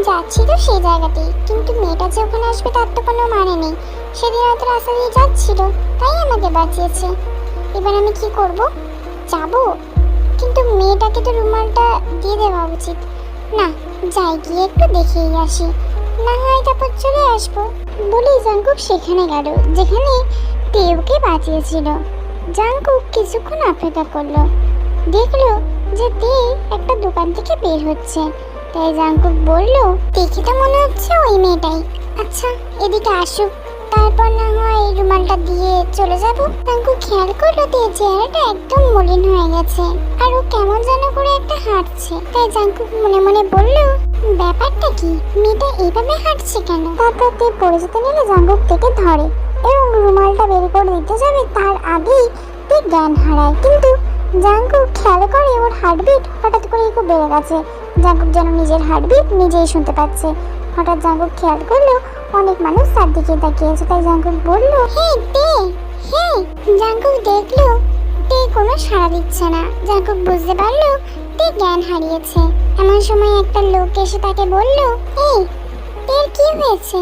যাচ্ছি তো সেই জায়গাতেই, কিন্তু মেয়েটা যে ওখানে আসবে তার তো কোনো মানে নেই। সেদিন হয়তো রাস্তা দিয়ে যাচ্ছিল, তাই আমাকে বাঁচিয়েছে। এবার আমি কি করব? যাবো, কিন্তু মেয়েটাকে তো রুমালটা দিয়ে দেওয়া উচিত। না, যাই গিয়ে একটু দেখেই আসি, না হয় তারপর চলে আসবো। বলেই জাঙ্কুক সেখানে গেল যেখানে তেওকে বাঁচিয়েছিল। জাঙ্কুক কিছুক্ষণ অপেক্ষা করলো, দেখলো যে তে একটা দোকান থেকে বের হচ্ছে। তাই জাঙ্কুক বলল, দেখে তো মনে হচ্ছে ওই মেয়েটাই। আচ্ছা, এদিকে আসুক, তারপর না হয় রুমালটা দিয়ে চলে যাব। জাঙ্কুক খেয়াল করলো তে চেহারাটা একদম মলিন হয়ে গেছে, আর ও কেমন যেন করে একটা হাঁটছে। তাই জাঙ্কুক মনে মনে বলল, ব্যাপারটা কি, মেয়েটা এইভাবে হাঁটছে কেন? তারপর তে পড়ে যেতে নিলে জাঙ্কুক থেকে ধরে এবং রুমালটা বের করে দিতে যাবে তার আগেই তে জ্ঞান হারায়। কিন্তু জাঙ্কুক খেয়াল করে ওর হার্টবিট হঠাৎ করে খুব বেড়ে গেছে। জাঙ্কুক যেন নিজের হার্টবিট নিজেই শুনতে পাচ্ছে। হঠাৎ জাঙ্কুক খেয়াল করলো অনেক মানুষ তার দিকে তাকিয়েছে। তাই জাঙ্কুক বলল, হে তে, হে। জাঙ্কুক দেখলো তে কোনো সাড়া দিচ্ছে না। জাঙ্কুক বুঝতে পারলো তে জ্ঞান হারিয়েছে। এমন সময় একটা লোক এসে তাকে বলল, এই তের কি হয়েছে?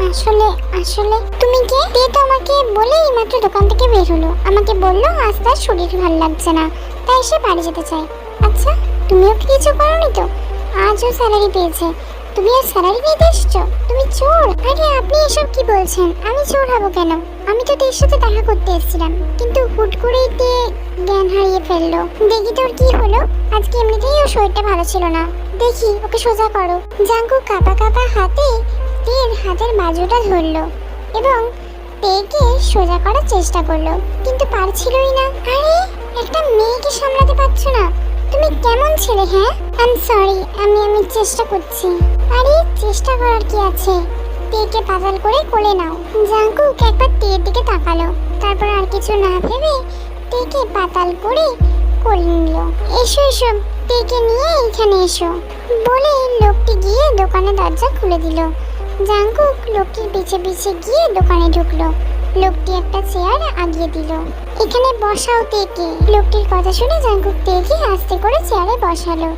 আসলে আসলে তুমি কে? তে তো আমাকে বলেই মাত্র দোকান থেকে বের হলো। আমাকে বললো আজ তার শরীর ভালো লাগছে না, তাই সে বাড়ি যেতে চায়। আচ্ছা, তুমিও কি কিছু করোনি তো? আজও স্যালারি পেয়েছে, তুমি আর স্যালারি নিতে এসছো? তুমি চোর? আরে আপনি এসব কি বলছেন? আমি চোর হবো কেন? আমি তো তের সাথে দেখা করতে এসেছিলাম, কিন্তু হুট করেই তে জ্ঞান হারিয়ে ফেললো। দেখি তোর কি হলো। আজকে এমনিতেই ওর শরীরটা ভালো ছিল না, দেখি ওকে সোজা করো। জাঙ্কুক কাঁপা কাঁপা হাতে তের হাতের বাজুটা ধরলো এবং তেকে সোজা করার চেষ্টা করলো, কিন্তু পারছিলই না। আরে, একটা মেয়েকে সামলাতে পারছো না? তুমি কেমন ছেলে? হ্যাঁ, আই এম সরি, আমি চেষ্টা করছি। আরে, চেষ্টা করার কি আছে? তেকে পাতাল করে কোলে নাও। জাঙ্কুক একবার তের দিকে তাকালো, তারপর আর কিছু না ভেবে তেকে পাতাল করে কোলে নিল। এসো এসো, তেকে নিয়ে এখানে এসো বলে লোকটি গিয়ে দোকানের দরজা খুলে দিল। জাঙ্কুক লোকটির পিছে পিছে গিয়ে দোকানে ঢুকলো। লোকটি একটা চেয়ার আগিয়ে দিল। এখানে বসাও তেকে। লোকটির কথা শুনে জাঙ্কুক তেকে আস্তে করে চেয়ারে বসালো।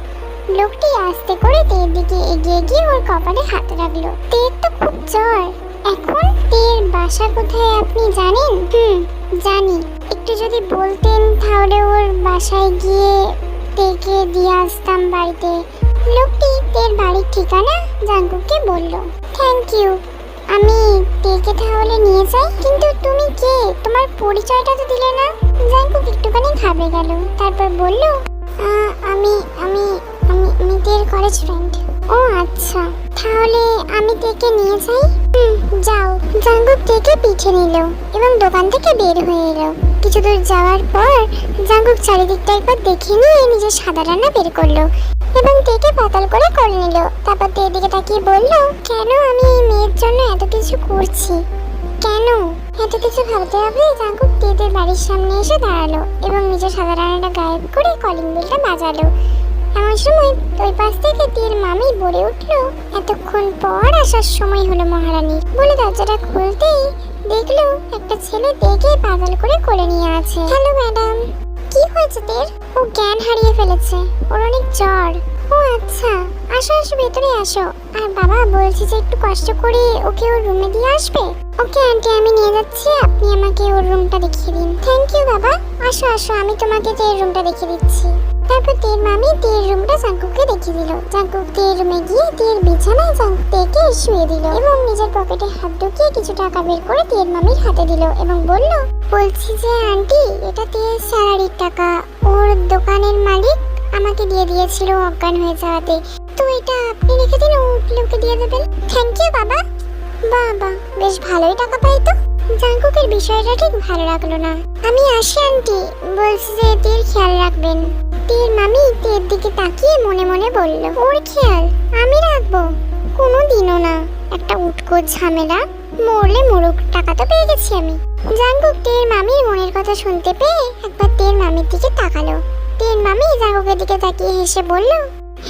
লোকটি আস্তে করে তের দিকে এগিয়ে গিয়ে ওর কপালে হাত রাখলো। তের তো খুব জ্বর। এখন তের বাসা কোথায় আপনি জানেন? জানি। একটু যদি বলতেন তাহলে ওর বাসায় গিয়ে তেকে দিয়ে আসতাম বাড়িতে। লোকটি তের বাড়ির ঠিকানা জাঙ্কুককে বলল। থ্যাংক ইউ, আমি তেকে তাহলে নিয়ে যাই। কিন্তু তুমি কে? তোমার পরিচয়টা তো দিলে না। জাঙ্কুক একটুখানি ঘাবড়ে গেল, তারপর বলল, আমি আমি আমি আমি তের কলেজ ফ্রেন্ড। ও আচ্ছা, তাহলে আমি তেকে নিয়ে যাই। যাও। জাঙ্কুক তেকে পিঠে নিল এবং দোকান থেকে বের হয়ে এলো। কিছু দূর যাওয়ার পর জাঙ্কুক চারিদিকটা একবার দেখে নিয়ে নিজের সাদা রান্না বের করলো এবং তেকে পাতাল করে কোলে নিল। তারপর তের দিকে তাকিয়ে বলল, কেন আমি এই মেয়ের জন্য এত কিছু করছি? কেন এত কিছু ভাবতে হবে? জাঙ্কুক তেদের বাড়ির সামনে এসে দাঁড়ালো এবং নিজের সাদা রান্নাটা গায়েব করে কলিং বেলটা বাজালো। এমন সময় ওই পাশ থেকে তের মামি বলে উঠলো, এতক্ষণ পর আসার সময় হলো মহারানী। বলে দরজাটা খুলতেই দেখলো একটা ছেলে তেকে পাতাল করে কোলে নিয়ে আছে। Hello madam. কি হয়েছে তের? ও জ্ঞান হারিয়ে ফেলেছে, ওর অনেক জ্বর। ও আচ্ছা, আসো আসো, ভেতরে আসো। আর বাবা বলছি যে একটু কষ্ট করে ওকে ওর রুমে দিয়ে আসবে। ওকে আন্টি, আমি নিয়ে যাচ্ছি, আপনি আমাকে ওর রুমটা দেখিয়ে দিন। থ্যাংক ইউ বাবা। আসো আসো, আমি তোমাকে তের রুমটা দেখিয়ে দিচ্ছি। তারপর তের মামি তের রুমটা জাঙ্কুককে দেখিয়ে দিল। জাঙ্কুক তের রুমে গিয়ে তের বিছানায় তেকে শুয়ে দিল এবং নিজের পকেটে হাত ঢুকিয়ে কিছু টাকা বের করে তের মামির হাতে দিল এবং বলল, বলছি যে আন্টি, এটা তের স্যালারির টাকা। ওর দোকানের মালিক আমাকে দিয়ে দিয়েছিল অজ্ঞান হয়ে যাওয়াতে, তো এটা আপনি রেখে দিন, ওকে দিয়ে দেবেন। থ্যাংক ইউ বাবা। বাবা, বেশ ভালোই টাকা পাই তো। জাঙ্কুকের বিষয়টা ঠিক ভালো লাগলো না। আমি আসি আন্টি, বলছি যে তের খেয়াল রাখবেন। তের মামি তের দিকে তাকিয়ে মনে মনে বলল, ওর খেয়াল আমি রাখবো? কোনোদিনও না। একটা উটকো ঝামেলা, মরলে মরুক, টাকা তো পেয়ে গেছি আমি। জাঙ্কুক তের মামির মনের কথা শুনতে পেয়ে একবার তের মামির দিকে তাকালো। তের মামি জাঙ্কুকের দিকে তাকিয়ে হেসে বলল,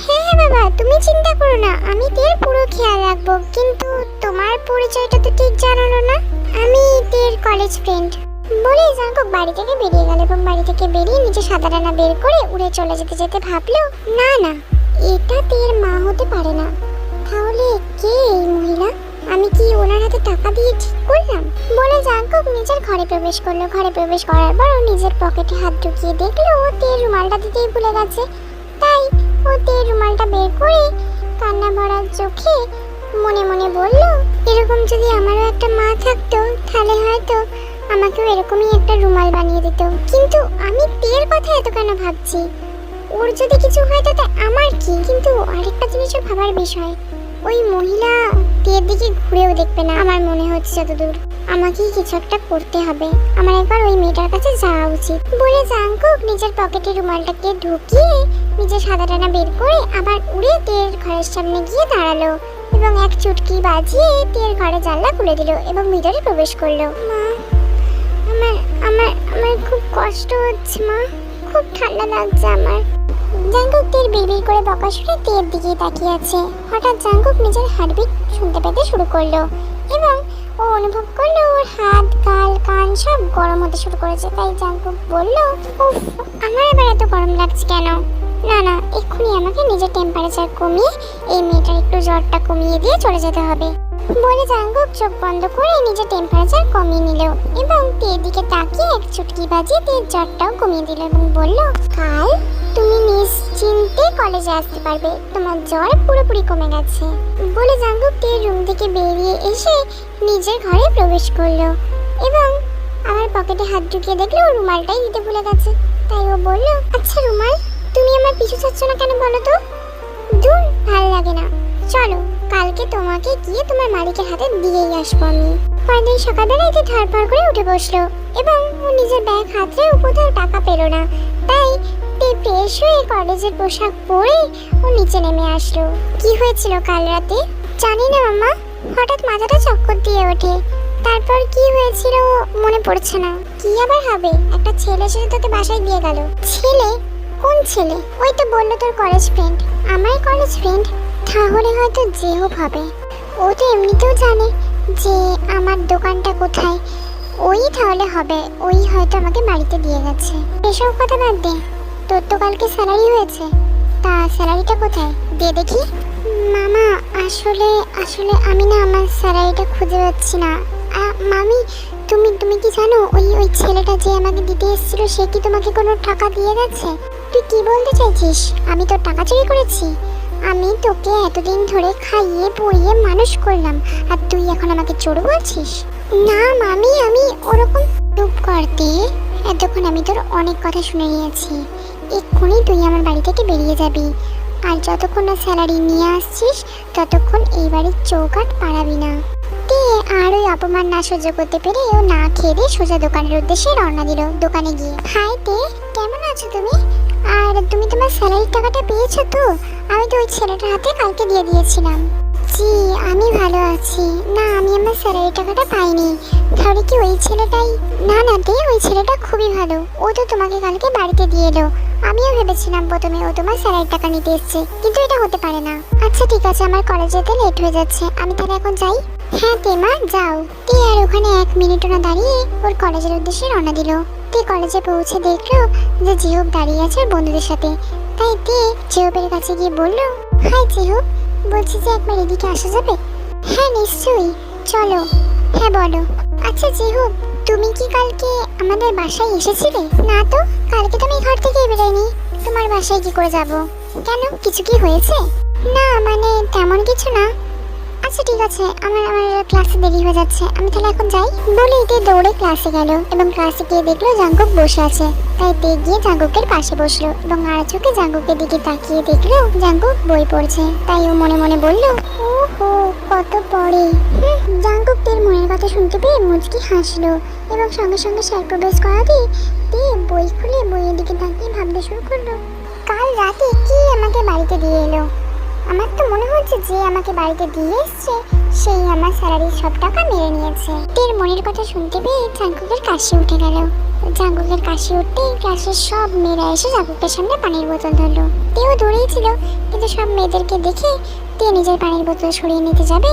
হ্যাঁ হ্যাঁ বাবা, তুমি চিন্তা করো না, আমি তের পুরো খেয়াল রাখবো। কিন্তু তোমার পরিচয়টা তো ঠিক জানালো না। আমি তের কলেজ ফ্রেন্ড। বলে জাঙ্কুক বাড়ি থেকে বেরিয়ে গেল এবং বাড়ি থেকে বেরিয়ে নিচে সাদা রান্না বের করে উড়ে চলে যেতে যেতে ভাবলো, না না, এটা তের মা হতে পারে না। তাহলে কে এই মহিলা? আমি কি ওনার হাতে টাকা দিয়ে ঠিক করলাম? বলে জাঙ্কুক নিজের ঘরে প্রবেশ করলো। ঘরে প্রবেশ করার পর ও নিজের পকেটে হাত ঢুকিয়ে দেখলো ও তের রুমালটা দিতেই ভুলে গেছে। তাই ও তের রুমালটা বের করে কান্না ভরা চোখে মনে মনে বলল, এরকম যদি আমারও একটা মা থাকতো তাহলে হয়তো আমাকেও এরকমই একটা রুমাল বানিয়ে দিত। কিন্তু আমি তের কথা এত কেন ভাবছি? ওর যদি কিছু হয় তাতে আমার কি? কিন্তু আরেকটা জিনিসও ভাবার বিষয়, ওই মহিলা তের দিকে ঘুরেও দেখবে না আমার মনে হচ্ছে যতদূর। আমাকেই কিছু একটা করতে হবে, আমার একবার ওই মেয়েটার কাছে যাওয়া উচিত। বলে জাঙ্কুক নিজের পকেটে রুমালটাকে ঢুকিয়ে নিজের সাদা টানা বের করে আবার উড়ে তের ঘরের সামনে গিয়ে দাঁড়ালো এবং এক চুটকি বাজিয়ে তের ঘরে জানলা খুলে দিল এবং ভিতরে প্রবেশ করলো। মা, আমার আমার আমার খুব কষ্ট হচ্ছে মা, খুব ঠান্ডা লাগছে আমার। জাঙ্কুক তের বিড়বিড় করে বকা শুনে তের দিকেই তাকিয়ে আছে। হঠাৎ জাঙ্কুক নিজের হার্টবিট শুনতে পেতে শুরু করলো এবং ও অনুভব করলো ওর হাত, গাল, কান সব গরম হতে শুরু করেছে। তাই জাঙ্কুক বলল, উফ, আমার এবার এত গরম লাগছে কেন? না না, এক্ষুনি আমাকে নিজের টেম্পারেচার কমিয়ে এই মেয়েটার একটু জ্বরটা কমিয়ে দিয়ে চলে যেতে হবে। বলে জাঙ্কুক চোখ বন্ধ করে নিজের টেম্পারেচার কমিয়ে নিল এবং তের দিকে তাকিয়ে এক চুটকি বাজিয়ে তের জ্বরটাও কমিয়ে দিল এবং বলল, কাল তুমি নিশ্চিন্তে কলেজে আসতে পারবে, তোমার জ্বর পুরোপুরি কমে গেছে। বলে জাঙ্কুক তের রুম থেকে বেরিয়ে এসে নিজের ঘরে প্রবেশ করলো এবং আমার পকেটে হাত ঢুকিয়ে দেখলো ও রুমালটাই দিতে ভুলে গেছে। তাই ও বলল, আচ্ছা রুমাল, তুমি আমার পিছু ছাড়ছো না কেন বলো তো? দূর, ভালো লাগে না, চলো কালকে তোমাকে গিয়ে তোমার মালিকের হাতে দিয়েই আসবো আমি। পরদিন সকালবেলায় তে ধরপড় করে উঠে বসলো এবং ও নিজের ব্যাগ হাতে কোথাও টাকা পেল না। তাই তে ফ্রেশ হয়ে কলেজের পোশাক পরে ও নিচে নেমে আসলো। কি হয়েছিল কাল রাতে? জানি না মামা, হঠাৎ মাথাটা চক্কর দিয়ে ওঠে। তারপর কি হয়েছিল মনে পড়ছে না। কি আবার হবে? একটা ছেলে এসে তোকে বাসায় দিয়ে গেল। ছেলে? কোন ছেলে? ওই তো বললো তোর কলেজ ফ্রেন্ড। আমার কলেজ ফ্রেন্ড? তাহলে হয়তো জেহব হবে। ও তো এমনিতেও জানে যে আমার দোকানটা কোথায়। ওই তাহলে হবে, ওই হয়তো আমাকে বাড়িতে দিয়ে গেছে। এসব কথা বাদ দে, তোর তো কালকে স্যালারি হয়েছে, তা স্যালারিটা কোথায়? দিয়ে দেখি। মামা, আসলে আসলে আমি না আমার স্যালারিটা খুঁজে পাচ্ছি না। মামি, তুমি কি জানো ওই ছেলেটা যে আমাকে দিতে এসেছিল সে কি তোমাকে কোনো টাকা দিয়ে গেছে? তুই কি বলতে চাইছিস? আমি তোর টাকা চুরি করেছি? আমি তোকে এতদিন ধরে খাইয়ে পড়িয়ে মানুষ করলাম আর তুই এখন আমাকে চোর বলছিস? না মামি, আমি ওরকম চুপ করতে। এতক্ষণ আমি তোর অনেক কথা শুনে নিয়েছি। এক্ষুনি তুই আমার বাড়ি থেকে বেরিয়ে যাবি, আর যতক্ষণ না স্যালারি নিয়ে আসছিস ততক্ষণ এই বাড়ির চৌকাঠ পাড়াবি না। তে আর ওই অপমান না সহ্য করতে পেরে ও না খেয়ে দিয়ে সোজা দোকানের উদ্দেশ্যে রওনা দিল। দোকানে গিয়ে, হাই তে, কেমন আছো তুমি? আর তুমি তোমার স্যালারির টাকাটা পেয়েছো তো? আমি তো ওই ছেলেটার হাতে কালকে দিয়ে দিয়েছিলাম। জি, আমি ভালো আছি। না, আমি আমার স্যালারির টাকাটা পাইনি। তাহলে কি ওই ছেলেটাই? না না তে, ওই ছেলেটা খুবই ভালো, ও তো তোমাকে কালকে বাড়িতে দিয়ে এলো। আমিও ভেবেছিলাম প্রথমে ও তোমার স্যালারির টাকা নিতে এসছে, কিন্তু এটা হতে পারে না। আচ্ছা ঠিক আছে, আমার কলেজে যেতে লেট হয়ে যাচ্ছে, আমি তাহলে এখন যাই। হ্যাঁ তে মা, যাও। তে আর ওখানে 1 মিনিটও না দাঁড়িয়ে ওর কলেজের উদ্দেশ্যে রওনা দিল। তে কলেজে পৌঁছে দেখলো যে জিহুব দাঁড়িয়ে আছে ওর বন্ধুদের সাথে। তাই তে জিহুবের কাছে গিয়ে বলল, হাই জিহুব, বলছি যে একবার এদিকে আসা যাবে? হ্যাঁ নিশ্চয়ই, চলো। হ্যাঁ বলো। আচ্ছা জিহুব, তুমি কি কালকে আমাদের বাসায় এসেছিলে? না তো, কালকে তো আমি ঘর থেকে বেরোইনি। তোমার বাসায় কি করে যাব? কেন, কিছু কি হয়েছে? না মানে তেমন কিছু না। আচ্ছা ঠিক আছে, আমার ক্লাসে দেরি হয়ে যাচ্ছে, আমি তাহলে এখন যাই। বলে তে দৌড়ে ক্লাসে গেল এবং ক্লাসে গিয়ে দেখলো জাঙ্কুক বসে আছে। তাই তে গিয়ে জাঙ্কুকের পাশে বসলো এবং আর চোখে জাঙ্কুকের দিকে তাকিয়ে দেখলো জাঙ্কুক বই পড়ছে। তাই ও মনে মনে বলল, ওহো কত পড়ে। জাঙ্কুক তের মনের কথা শুনতে পেয়ে মুচকি হাসলো এবং সঙ্গে সঙ্গে স্যার প্রবেশ করাতে তে বই খুলে বইয়ের দিকে তাকিয়ে ভাবতে শুরু করলো, কাল রাতে কি আমাকে বাড়িতে দিয়ে এলো? আমার তো মনে হচ্ছে যে আমাকে বাড়িতে দিয়ে এসছে সেই আমার স্যালারির সব টাকা মেরে নিয়েছে। তের মনের কথা শুনতে পেয়ে জাঙ্কুকের কাশি উঠে গেল। জাঙ্কুকের কাশি উঠতেই ক্লাসের সব মেয়েরা এসে জাঙ্কুকের সামনে পানির বোতল ধরলো। তেও দৌড়িয়েছিল, কিন্তু সব মেয়েদেরকে দেখে তে নিজের পানির বোতল সরিয়ে নিতে যাবে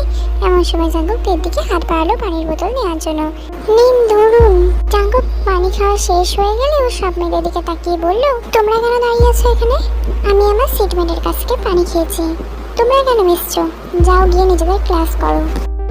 এমন সময় জাঙ্কুক তের দিকে হাত বাড়ালো পানির বোতল নেওয়ার জন্য। নিন ধরুন। জাঙ্কুক পানি খাওয়া শেষ হয়ে গেলে ও সব মেয়েদের দিকে তাকিয়ে বলল, তোমরা কেন দাঁড়িয়ে আছো করেছো এখানে? আমি আমার সিটমেটের কাছ থেকে পানি খেয়েছি। তোমরা কেন মিশছো? যাও গিয়ে নিজেদের ক্লাস করো।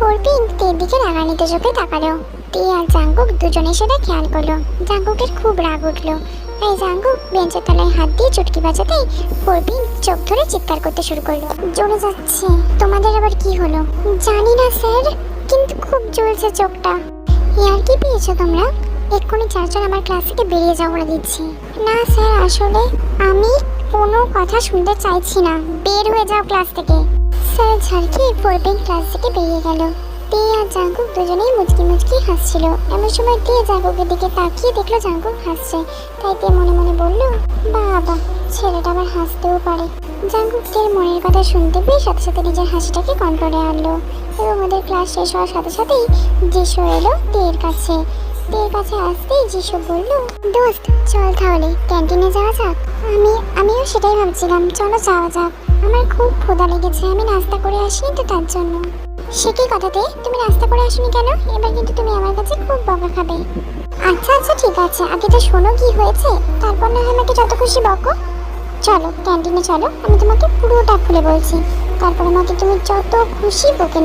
অর্পিন তের দিকে রাগান্বিত চোখে তাকালো। তে আর জাঙ্কুক দুজনে সেটা খেয়াল করলো। জাঙ্কুকের খুব রাগ উঠলো। তাই জাঙ্কুক বেঞ্চের তলায় হাত দিয়ে চুটকি বাজাতেই অর্পিন চোখ ধরে চিৎকার করতে শুরু করলো। জ্বলে যাচ্ছে। তোমাদের আবার কি হলো? জানি না স্যার, কিন্তু খুব জ্বলছে চোখটা। ইয়ার কি পেয়েছো তোমরা? এক্ষুনি চারজন আমার ক্লাস থেকে বেরিয়ে যাও বলে দিচ্ছি। না স্যার, আসলে আমি কোনো কথা শুনতে চাইছি না। বের হয়ে যাও ক্লাস থেকে। স্যার ঝাড়কে অর্পিন ক্লাস থেকে বেরিয়ে গেল। তে আর জাঙ্কুক দুজনেই মুচকি মুচকি হাসছিল। এমন সময় তে জাঙ্কুকের দিকে তাকিয়ে দেখলো জাঙ্কুক হাসছে। তাই তে মনে মনে বলল, বাবা, ছেলেটা আবার হাসতেও পারে। জাঙ্কুক তের মনের কথা শুনতে পেয়ে সাথে সাথে নিজের হাসিটাকে কন্ট্রোলে আনলো। এবং ওদের ক্লাস শেষ হওয়ার সাথে সাথেই যিশু এলো তের কাছে। তের কাছে আসতেই যিশু বলল, দোস্ত চল তাহলে ক্যান্টিনে যাওয়া যাক। আমিও সেটাই ভাবছিলাম, চলো যাওয়া যাক। আমার খুব ক্ষুধা লেগেছে, আমি নাস্তা করে আসিনি তো তার জন্য। সে কি কথাতে, তুমি নাস্তা করে আসনি কেন? এবার কিন্তু তুমি আমার কাছে খুব বকা খাবে। আচ্ছা আচ্ছা ঠিক আছে, আগে তো শোনো কি হয়েছে, তারপর না হয় আমাকে যত খুশি বকো। চলো ক্যান্টিনে চলো, আমি তোমাকে পুরোটা খুলে বলছি, তারপর আমাকে তুমি যত খুশি বকে নিও।